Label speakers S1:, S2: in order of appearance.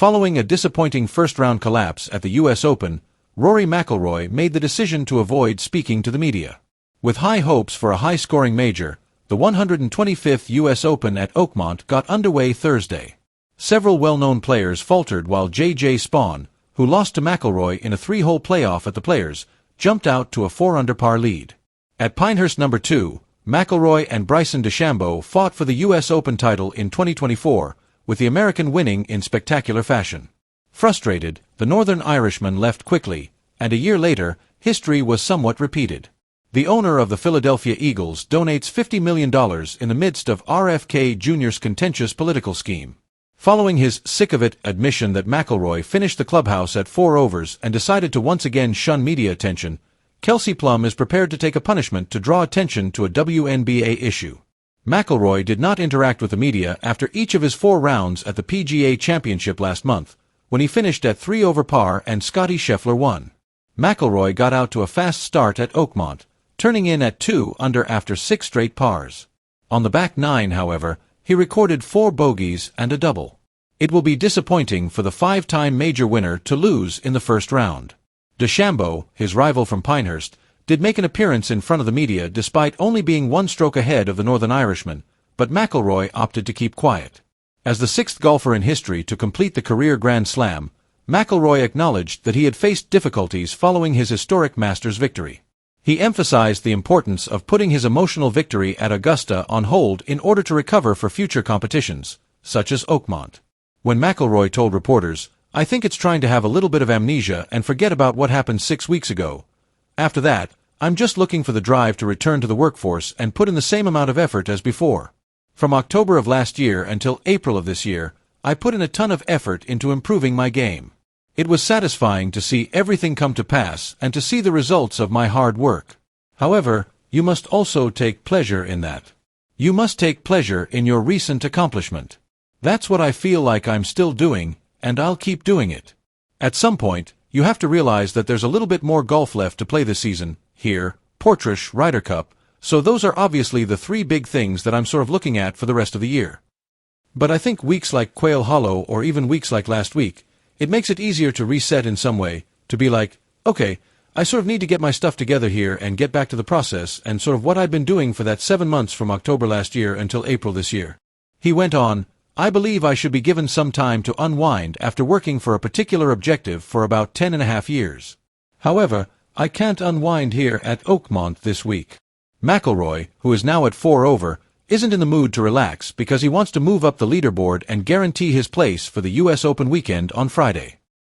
S1: Following a disappointing first-round collapse at the U.S. Open, Rory McIlroy made the decision to avoid speaking to the media. With high hopes for a high-scoring major, the 125th U.S. Open at Oakmont got underway Thursday. Several well-known players faltered while J.J. Spaun, who lost to McIlroy in a 3-hole playoff at the Players, jumped out to a 4-under-par lead. At Pinehurst No. 2, McIlroy and Bryson DeChambeau fought for the U.S. Open title in 2024, with the American winning in spectacular fashion. Frustrated, the Northern Irishman left quickly, and a year later, history was somewhat repeated. The owner of the Philadelphia Eagles donates $50 million in the midst of RFK Jr.'s contentious political scheme. Following his sick-of-it admission that McIlroy finished the clubhouse at 4 overs and decided to once again shun media attention, Kelsey Plum is prepared to take a punishment to draw attention to a WNBA issue. McIlroy did not interact with the media after each of his 4 rounds at the PGA Championship last month, when he finished at 3 over par and Scottie Scheffler won. McIlroy got out to a fast start at Oakmont, turning in at 2 under after 6 straight pars. On the back 9, however, he recorded 4 bogeys and a double. It will be disappointing for the 5-time major winner to lose in the first round. DeChambeau, his rival from Pinehurst, did make an appearance in front of the media despite only being 1 stroke ahead of the Northern Irishman, but McIlroy opted to keep quiet. As the 6th golfer in history to complete the career Grand Slam, McIlroy acknowledged that he had faced difficulties following his historic Masters victory. He emphasized the importance of putting his emotional victory at Augusta on hold in order to recover for future competitions, such as Oakmont. When McIlroy told reporters, "I think it's trying to have a little bit of amnesia and forget about what happened 6 weeks ago. After that, I'm just looking for the drive to return to the workforce and put in the same amount of effort as before. From October of last year until April of this year, I put in a ton of effort into improving my game. It was satisfying to see everything come to pass and to see the results of my hard work. However, you must also take pleasure in that. You must take pleasure in your recent accomplishment. That's what I feel like I'm still doing, and I'll keep doing it. At some point, you have to realize that there's a little bit more golf left to play this season, here, Portrush, Ryder Cup, so those are obviously the 3 big things that I'm sort of looking at for the rest of the year. But I think weeks like Quail Hollow or even weeks like last week, it makes it easier to reset in some way, to be like, okay, I sort of need to get my stuff together here and get back to the process and sort of what I'd been doing for that 7 months from October last year until April this year." He went on, "I believe I should be given some time to unwind after working for a particular objective for about 10.5 years. However, I can't unwind here at Oakmont this week." McIlroy, who is now at 4 over, isn't in the mood to relax because he wants to move up the leaderboard and guarantee his place for the U.S. Open weekend on Friday.